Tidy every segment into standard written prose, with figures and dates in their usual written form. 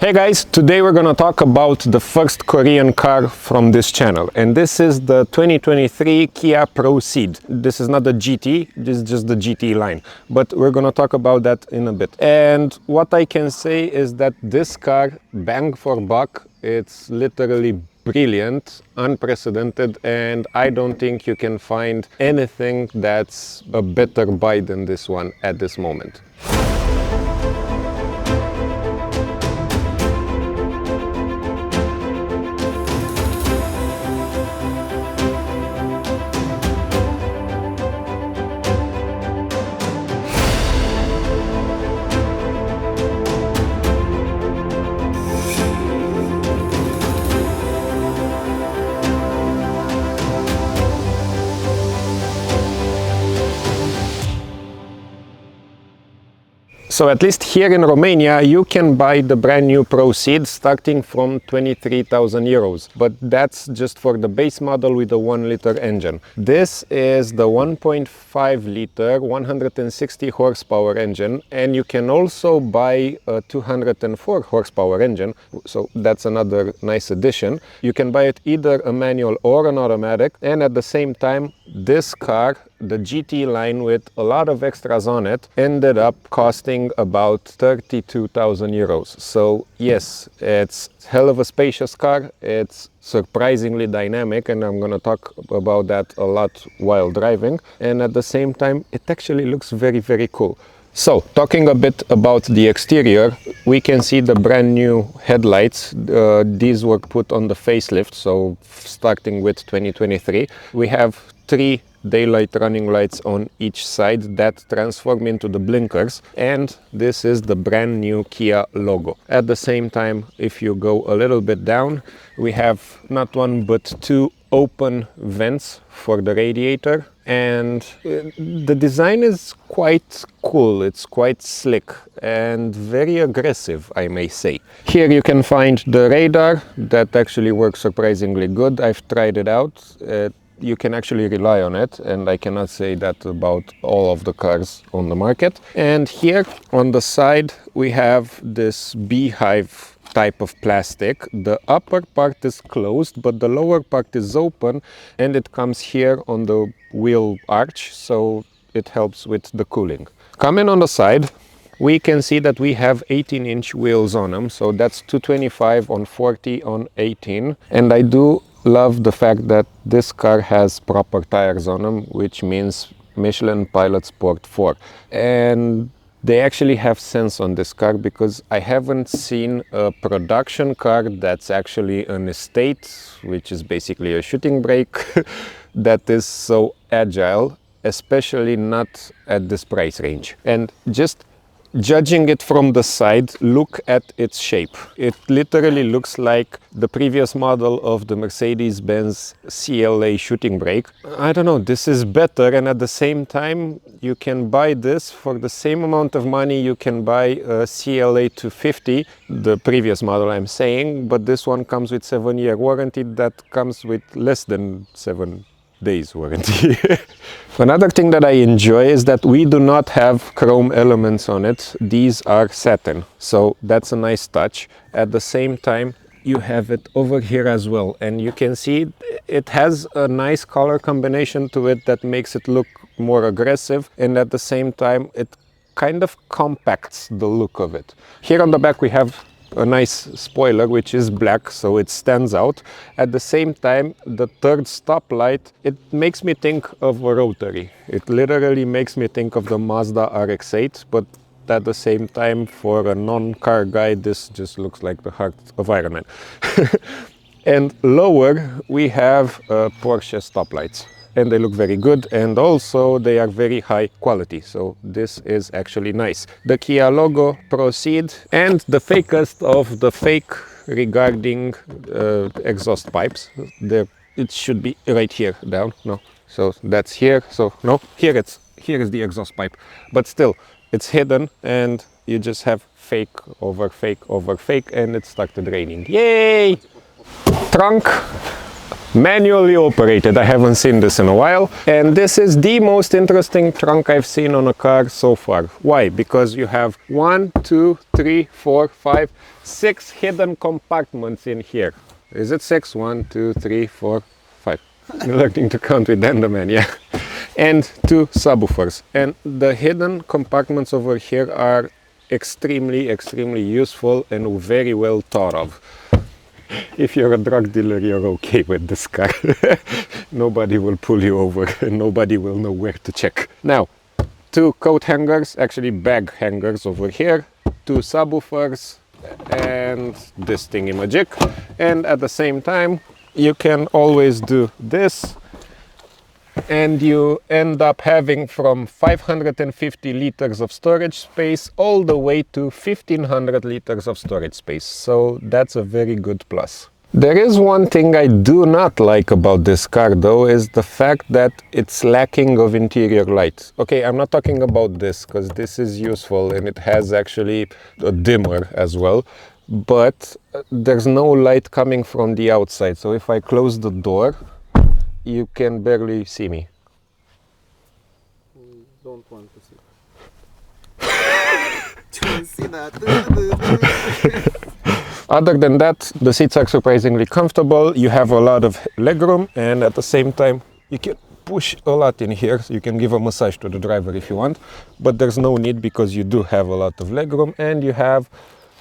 Hey guys, today we're gonna talk about the first Korean car from this channel, and this is the 2023 Kia Proceed. This is not the GT, this is just the GT line, but we're gonna talk about that in a bit. And what I can say is that this car, bang for buck, it's literally brilliant, unprecedented, and I don't think you can find anything that's a better buy than this one at this moment. So at least here in Romania, you can buy the brand new Proceed starting from 23,000 euros. But that's just for the base model with a 1-liter engine. This is the 1.5-liter, 160 horsepower engine. And you can also buy a 204 horsepower engine. So that's another nice addition. You can buy it either a manual or an automatic. And at the same time, this car, the GT line with a lot of extras on it, ended up costing about 32,000 euros. So yes, it's hell of a spacious car. It's surprisingly dynamic, and I'm gonna talk about that a lot while driving. And at the same time, it actually looks very, very cool. So, talking a bit about the exterior, we can see the brand new headlights. These were put on the facelift, so starting with 2023. We have 3 daylight running lights on each side that transform into the blinkers, and this is the brand new Kia logo. At the same time, if you go a little bit down, we have not one but 2 open vents for the radiator, and the design is quite cool. It's quite slick and very aggressive, I may say. Here you can find the radar that actually works surprisingly good. I've tried it out. You can actually rely on it, and I cannot say that about all of the cars on the market. And here on the side we have this beehive type of plastic. The upper part is closed, but the lower part is open, and it comes here on the wheel arch, so it helps with the cooling. Coming on the side, we can see that we have 18-inch wheels on them, so that's 225 on 40 on 18, and I do love the fact that this car has proper tires on them, which means Michelin Pilot Sport 4. And they actually have sense on this car, because I haven't seen a production car that's actually an estate, which is basically a shooting brake, that is so agile, especially not at this price range. And just judging it from the side, look at its shape. It literally looks like the previous model of the Mercedes-Benz CLA shooting brake. I don't know, this is better, and at the same time, you can buy this for the same amount of money you can buy a CLA 250, the previous model I'm saying, but this one comes with 7-year warranty, that comes with less than 7 days warranty. Another thing that I enjoy is that we do not have chrome elements on it. These are satin, so that's a nice touch. At the same time, you have it over here as well, and you can see it has a nice color combination to it that makes it look more aggressive, and at the same time it kind of compacts the look of it. Here on the back we have a nice spoiler, which is black, so it stands out. At the same time, the third stoplight, it makes me think of a rotary. It literally makes me think of the Mazda RX-8, but at the same time, for a non-car guy, this just looks like the heart of Iron Man. And lower, we have Porsche stoplights, and they look very good, and also they are very high quality, so this is actually nice. The Kia logo, Proceed, and the fakest of the fake regarding exhaust pipes. There, it should be right here down. No, so that's here. So no, here is the exhaust pipe, but still it's hidden, and you just have fake over fake over fake, and it started raining. Yay! Trunk. manually operated. I haven't seen this in a while. And this is the most interesting trunk I've seen on a car so far. Why? Because you have 1, 2, 3, 4, 5, 6 hidden compartments in here. Is it 6? 1, 2, 3, 4, 5. Learning to count with DanTheRomanian, yeah. And 2 subwoofers. And the hidden compartments over here are extremely useful and very well thought of. If you're a drug dealer, you're okay with this car. Nobody will pull you over and nobody will know where to check. Now, 2 coat hangers, actually bag hangers over here, 2 subwoofers, and this thingy-majig. And at the same time, you can always do this, and you end up having from 550 liters of storage space all the way to 1500 liters of storage space. So that's a very good plus. There is one thing I do not like about this car though, is the fact that it's lacking of interior light. Okay, I'm not talking about this because this is useful and it has actually a dimmer as well, but there's no light coming from the outside. So if I close the door, you can barely see me. Don't want to see. Don't see that. Other than that, the seats are surprisingly comfortable. You have a lot of legroom, and at the same time, you can push a lot in here. So you can give a massage to the driver if you want, but there's no need because you do have a lot of legroom and you have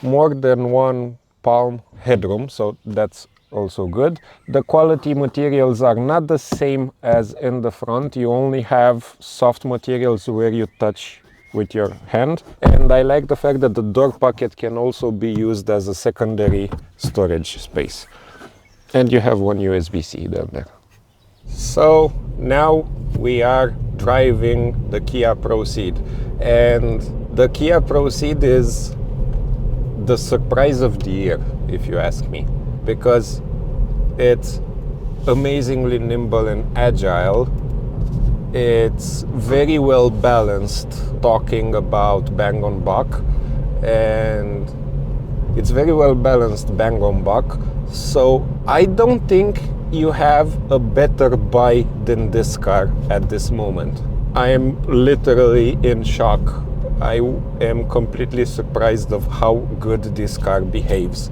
more than 1 palm headroom, so that's also good. The quality materials are not the same as in the front. You only have soft materials where you touch with your hand, and I like the fact that the door pocket can also be used as a secondary storage space. And you have 1 USB-C down there. So now we are driving the Kia Proceed, and the Kia Proceed is the surprise of the year, if you ask me, because it's amazingly nimble and agile. It's very well balanced, talking about bang on buck, and it's very well balanced bang on buck. So I don't think you have a better buy than this car at this moment. I am literally in shock. I am completely surprised of how good this car behaves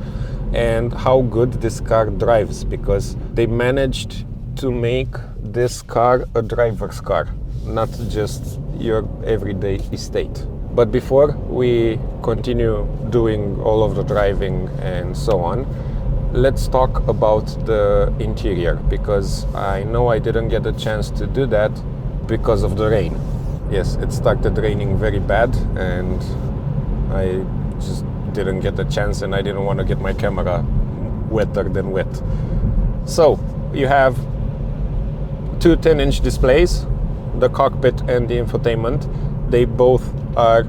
and how good this car drives, because they managed to make this car a driver's car, not just your everyday estate. But before we continue doing all of the driving and so on, let's talk about the interior, because I know I didn't get a chance to do that because of the rain. Yes, it started raining very bad and I just didn't get a chance, and I didn't want to get my camera wetter than wet. So you have 2 10-inch displays, the cockpit and the infotainment. They both are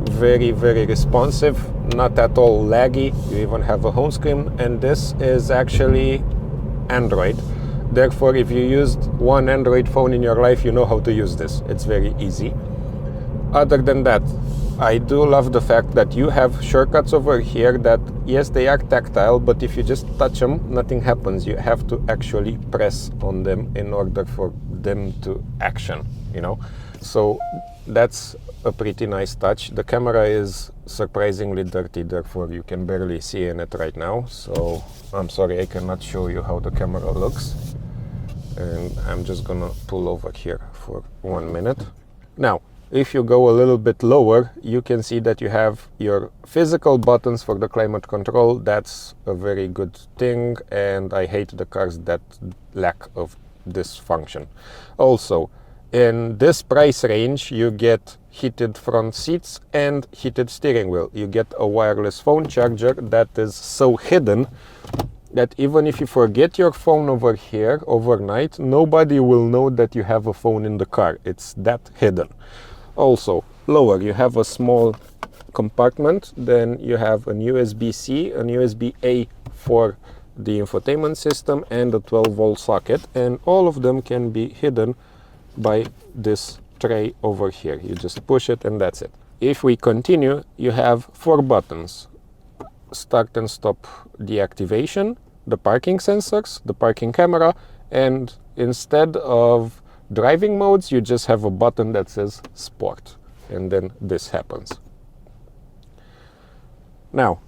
very responsive, not at all laggy. You even have a home screen, and this is actually Android. Therefore, if you used one Android phone in your life, you know how to use this. It's very easy. Other than that, I do love the fact that you have shortcuts over here that, yes, they are tactile, but if you just touch them, nothing happens. You have to actually press on them in order for them to action, you know? So that's a pretty nice touch. The camera is surprisingly dirty, therefore you can barely see in it right now. So I'm sorry, I cannot show you how the camera looks. And I'm just gonna pull over here for 1 minute. Now, if you go a little bit lower, you can see that you have your physical buttons for the climate control. That's a very good thing, and I hate the cars that lack of this function. Also, in this price range, you get heated front seats and heated steering wheel. You get a wireless phone charger that is so hidden that even if you forget your phone over here overnight, nobody will know that you have a phone in the car. It's that hidden. Also, lower, you have a small compartment, then you have an USB-C, an USB-A for the infotainment system, and a 12-volt socket, and all of them can be hidden by this tray over here. You just push it and that's it. If we continue, you have 4 buttons. Start and stop deactivation, the parking sensors, the parking camera, and instead of driving modes, you just have a button that says Sport, and then this happens. Now,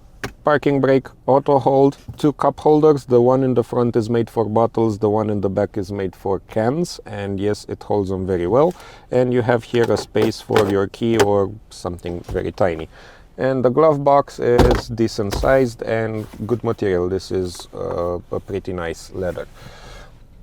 parking brake, auto hold, 2 cup holders. The one in the front is made for bottles, the one in the back is made for cans, and yes, it holds them very well. And you have here a space for your key or something very tiny. And the glove box is decent sized and good material. This is a pretty nice leather.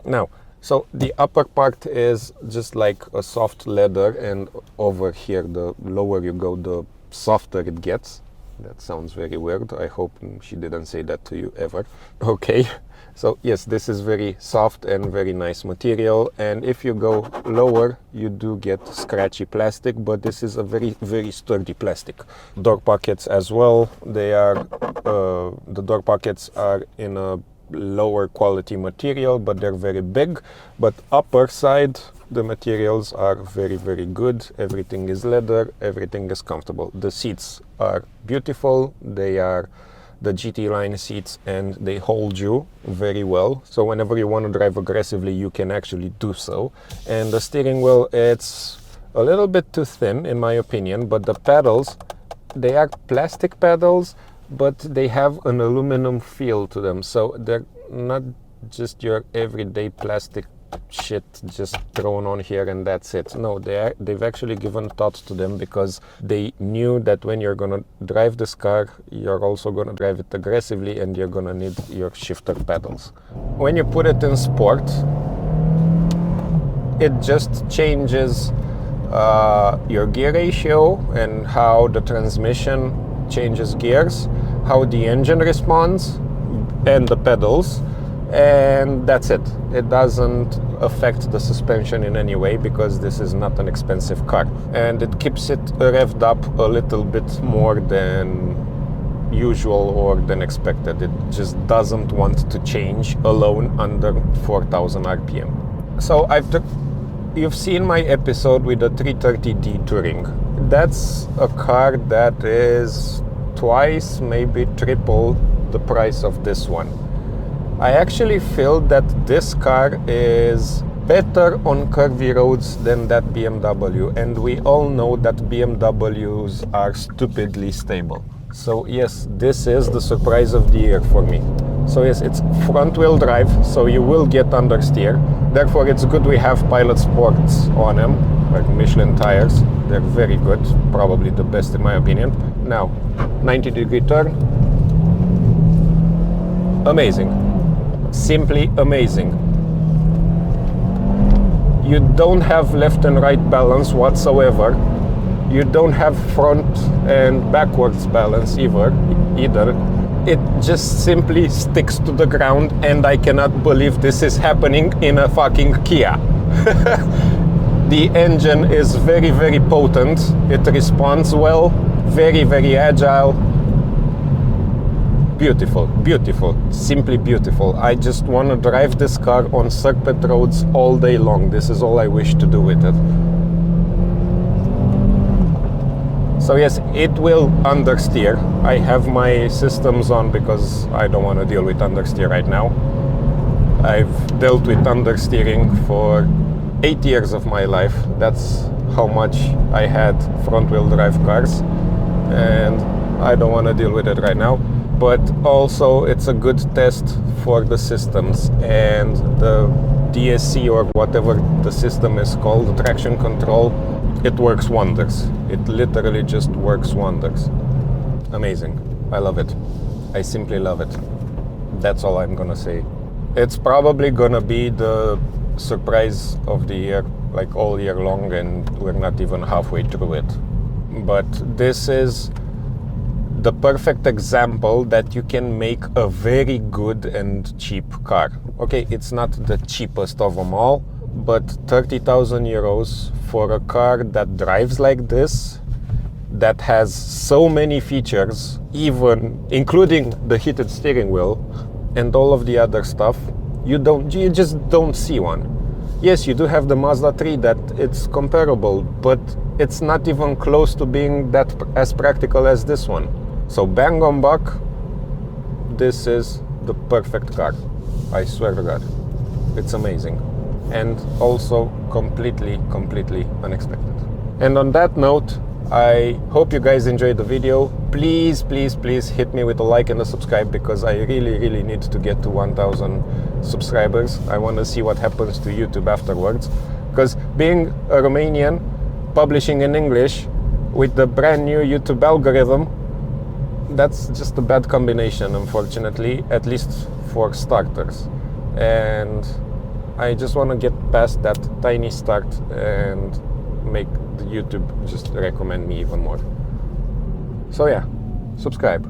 Now, so the upper part is just like a soft leather, and over here, the lower you go, the softer it gets. That sounds very weird. I hope she didn't say that to you ever. Okay, so yes, this is very soft and very nice material. And if you go lower, you do get scratchy plastic, but this is a very, very sturdy plastic. Door pockets as well. They are, the door pockets are in a lower quality material, but they're very big. But upper side, the materials are very, very good. Everything is leather, everything is comfortable. The seats are beautiful. They are the GT line seats and they hold you very well. So whenever you want to drive aggressively, you can actually do so. And the steering wheel, it's a little bit too thin in my opinion, but the pedals, they are plastic pedals, but they have an aluminum feel to them. So they're not just your everyday plastic shit just thrown on here and that's it. No, they've actually given thought to them, because they knew that when you're gonna drive this car, you're also gonna drive it aggressively and you're gonna need your shifter pedals. When you put it in sport, it just changes your gear ratio and how the transmission changes gears, how the engine responds, and the pedals. And that's it. It doesn't affect the suspension in any way, because this is not an expensive car. And it keeps it revved up a little bit more than usual or than expected. It just doesn't want to change alone under 4,000 RPM. So you've seen my episode with the 330D Touring. That's a car that is twice, maybe triple the price of this one. I actually feel that this car is better on curvy roads than that BMW, and we all know that BMWs are stupidly stable. So yes, this is the surprise of the year for me. So yes, it's front wheel drive, so you will get understeer. Therefore it's good we have Pilot Sports on them, like Michelin tires. They're very good, probably the best in my opinion. Now, 90-degree turn. Amazing. Simply amazing. You don't have left and right balance whatsoever. You don't have front and backwards balance either. It just simply sticks to the ground, and I cannot believe this is happening in a fucking Kia. The engine is very, very potent. It responds well, very, very agile. Beautiful, beautiful, simply beautiful. I just want to drive this car on circuit roads all day long. This is all I wish to do with it. So yes, it will understeer. I have my systems on because I don't want to deal with understeer right now. I've dealt with understeering for 8 years of my life. That's how much I had front-wheel drive cars, and I don't want to deal with it right now. But also it's a good test for the systems, and the DSC or whatever the system is called, the traction control, it works wonders. It literally just works wonders. Amazing. I love it. I simply love it. That's all I'm gonna say. It's probably gonna be the surprise of the year, like all year long, and we're not even halfway through it. But this is the perfect example that you can make a very good and cheap car. Okay, it's not the cheapest of them all, but 30,000 euros for a car that drives like this, that has so many features, even including the heated steering wheel and all of the other stuff, you just don't see one. Yes, you do have the Mazda 3 that it's comparable, but it's not even close to being that as practical as this one. So bang on buck, this is the perfect car. I swear to God, it's amazing, and also completely unexpected. And on that note, I hope you guys enjoyed the video. Please hit me with a like and a subscribe, because I really need to get to 1,000 subscribers. I want to see what happens to YouTube afterwards, because being a Romanian, publishing in English with the brand new YouTube algorithm, that's just a bad combination, unfortunately, at least for starters. And I just want to get past that tiny start and make the YouTube just recommend me even more. So yeah, subscribe.